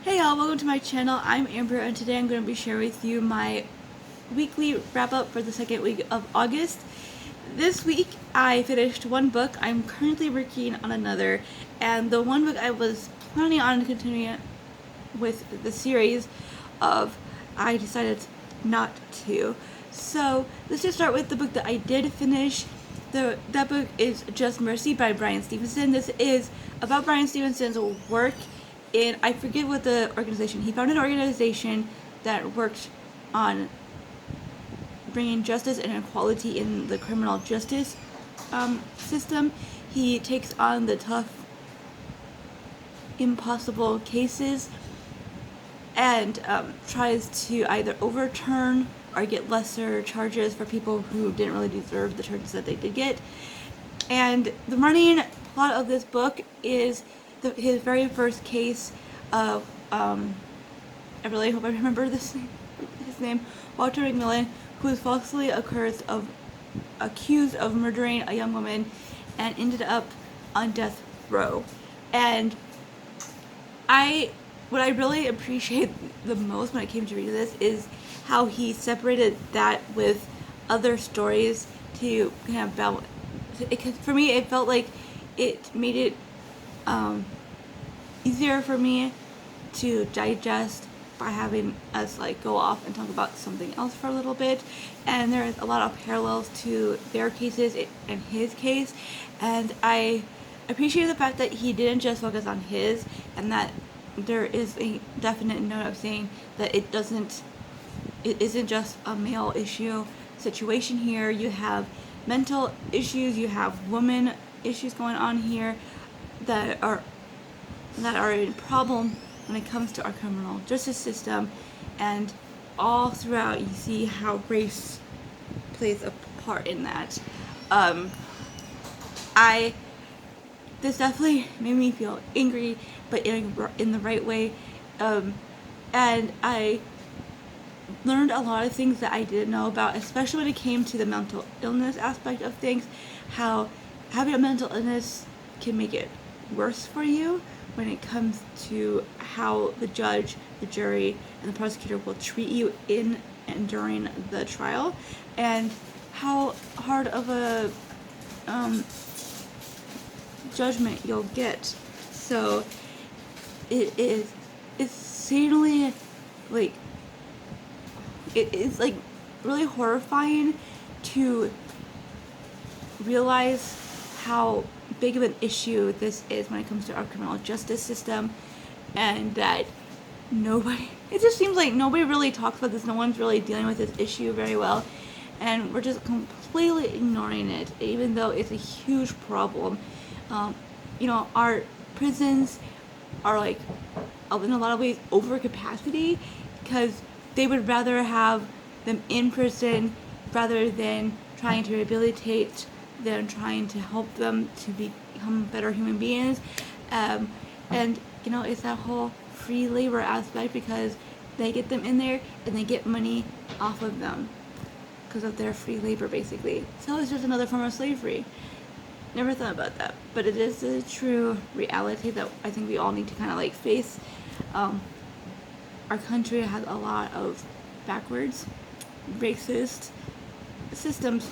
Hey y'all, welcome to my channel. I'm Amber and today I'm going to be sharing with you my weekly wrap up for the second week of August. This week I finished one book. I'm currently working on another, and the one book I was planning on continuing with the series of, I decided not to. So let's just start with the book that I did finish. That book is Just Mercy by Bryan Stevenson. This is about Bryan Stevenson's work in, I forget what the organization, he founded an organization that worked on bringing justice and equality in the criminal justice system. He takes on the tough, impossible cases and tries to either overturn or get lesser charges for people who didn't really deserve the charges that they did get. And the running plot of this book is his very first case of, I really hope I remember his name, Walter McMillian, who was falsely accused of murdering a young woman and ended up on death row. And what I really appreciate the most when it came to reading this is how he separated that with other stories to kind of balance. For me, it felt like it made it easier for me to digest by having us like go off and talk about something else for a little bit. And there's a lot of parallels to their cases and his case, and I appreciate the fact that he didn't just focus on his, and that there is a definite note of saying that it isn't just a male issue situation here. You have mental issues, you have women issues going on here that are a problem when it comes to our criminal justice system, and all throughout you see how race plays a part in that. This definitely made me feel angry, but in the right way, and I learned a lot of things that I didn't know about, especially when it came to the mental illness aspect of things, how having a mental illness can make it worse for you when it comes to how the judge, the jury, and the prosecutor will treat you in and during the trial, and how hard of a judgment you'll get. So it's insanely, like, it is like really horrifying to realize how big of an issue this is when it comes to our criminal justice system, and that it just seems like nobody really talks about this. No one's really dealing with this issue very well, and we're just completely ignoring it, even though it's a huge problem. Our prisons are like, in a lot of ways, over capacity, because they would rather have them in prison rather than trying to rehabilitate them, trying to help them to become better human beings. And it's that whole free labor aspect, because they get them in there and they get money off of them because of their free labor, basically. So it's just another form of slavery. Never thought about that, but it is a true reality that I think we all need to kind of like face. Our country has a lot of backwards, racist systems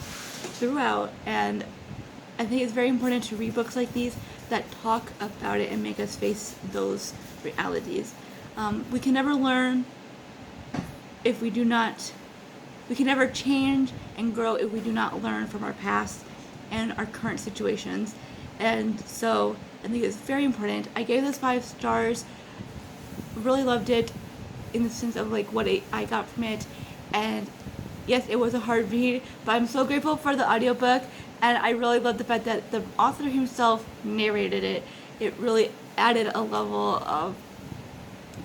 throughout, and I think it's very important to read books like these that talk about it and make us face those realities. We can never learn if we do not, we can never change and grow if we do not learn from our past and our current situations. And so I think it's very important. I gave this 5 stars, really loved it in the sense of like what I got from it, and yes, it was a hard read, but I'm so grateful for the audiobook, and I really love the fact that the author himself narrated it. It really added a level of,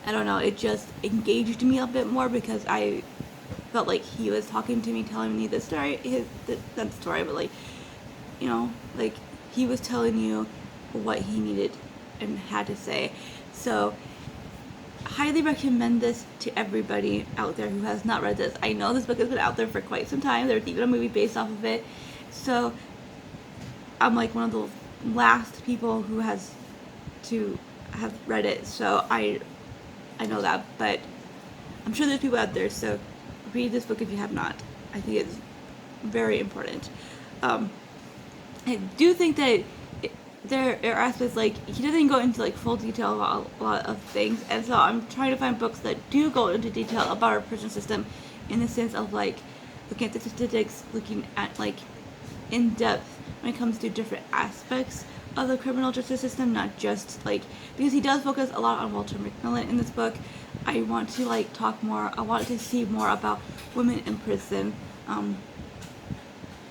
I don't know, it just engaged me a bit more, because I felt like he was talking to me, telling me the story, not the story, but like, like he was telling you what he needed and had to say. So highly recommend this to everybody out there who has not read this. I know this book has been out there for quite some time. There's even a movie based off of it. So I'm like one of the last people who has to have read it. So I I know that, but I'm sure there's people out there, so read this book if you have not. I think it's very important. I do think that there are aspects, like, he doesn't go into like full detail about a lot of things, and so I'm trying to find books that do go into detail about our prison system, in the sense of like looking at the statistics, looking at like in depth when it comes to different aspects of the criminal justice system, not just like, because he does focus a lot on Walter McMillian in this book. I want to like talk more. I want to see more about women in prison.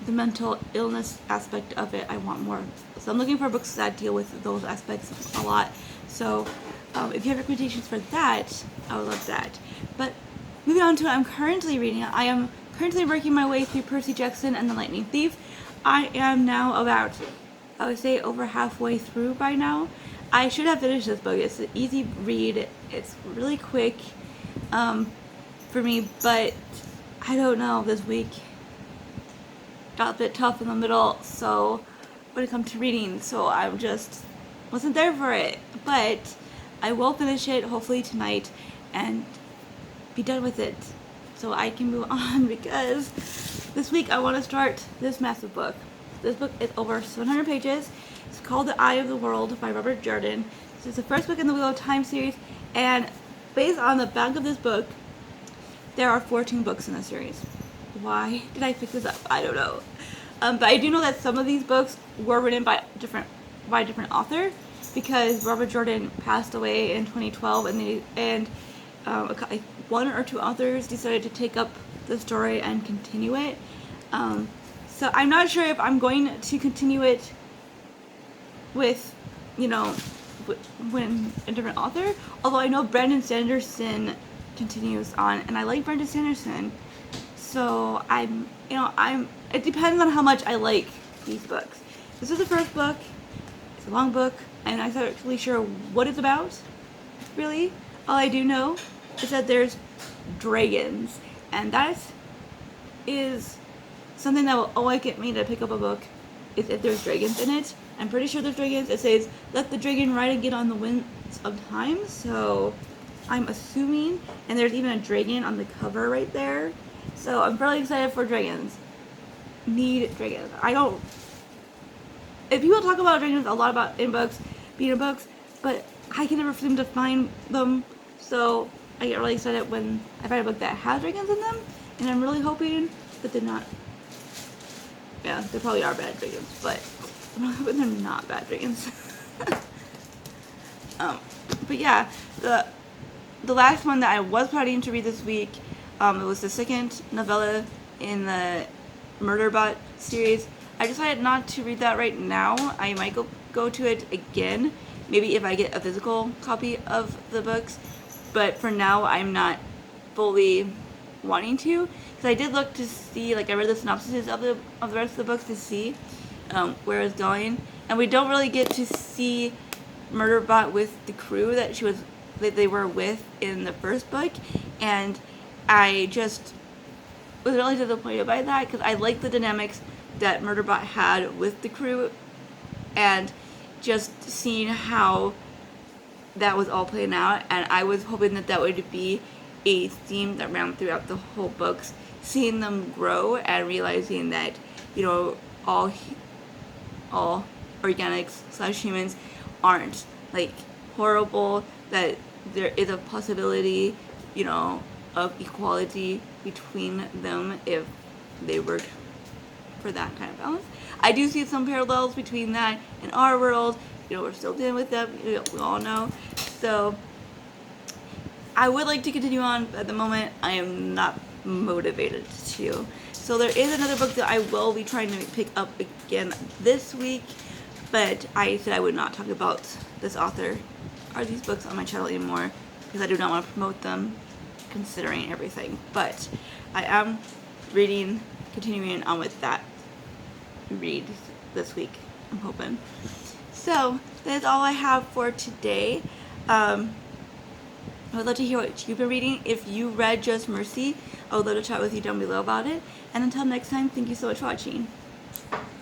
The mental illness aspect of it, I want more. So I'm looking for books that deal with those aspects a lot. So if you have recommendations for that, I would love that. But moving on to what I'm currently reading, I am currently working my way through Percy Jackson and the Lightning Thief. I am now about, I would say, over halfway through by now. I should have finished this book. It's an easy read. It's really quick for me, but I don't know, this week got a bit tough in the middle, so when it comes to reading, so I just wasn't there for it. But I will finish it hopefully tonight and be done with it, so I can move on, because this week I want to start this massive book. This book is over 700 pages. It's called The Eye of the World by Robert Jordan. This is the first book in the Wheel of Time series, and based on the back of this book, there are 14 books in the series. Why did I pick this up? I don't know. But I do know that some of these books were written by different author, because Robert Jordan passed away in 2012, and one or two authors decided to take up the story and continue it. So I'm not sure if I'm going to continue it with, when a different author. Although I know Brandon Sanderson continues on, and I like Brandon Sanderson. So it depends on how much I like these books. This is the first book. It's a long book, and I'm not really sure what it's about, really. All I do know is that there's dragons, and that is something that will always get me to pick up a book, is if there's dragons in it. I'm pretty sure there's dragons. It says, "Let the dragon ride again on the winds of time," so I'm assuming, and there's even a dragon on the cover right there. So I'm really excited for dragons. Need dragons. If people talk about dragons a lot about in books, being in books, but I can never seem to find them. So I get really excited when I find a book that has dragons in them, and I'm really hoping that they're not. Yeah, they probably are bad dragons, but I'm really hoping they're not bad dragons. But yeah, the last one that I was planning to read this week, it was the second novella in the Murderbot series. I decided not to read that right now. I might go to it again, maybe if I get a physical copy of the books. But for now, I'm not fully wanting to, because I did look to see, like, I read the synopsis of the rest of the books to see where it's going, and we don't really get to see Murderbot with the crew that they were with in the first book, and I just was really disappointed by that, because I liked the dynamics that Murderbot had with the crew, and just seeing how that was all playing out, and I was hoping that would be a theme that ran throughout the whole books, seeing them grow and realizing that, all organics / humans aren't like horrible, that there is a possibility, of equality between them if they work for that kind of balance. I do see some parallels between that and our world. We're still dealing with them, we all know. So I would like to continue on, but at the moment I am not motivated to. So there is another book that I will be trying to pick up again this week, but I said I would not talk about this author or these books on my channel anymore, because I do not want to promote them, considering everything. But I am continuing on with that read this week, I'm hoping. So that is all I have for today. I would love to hear what you've been reading. If you read Just Mercy, I would love to chat with you down below about it. And until next time, thank you so much for watching.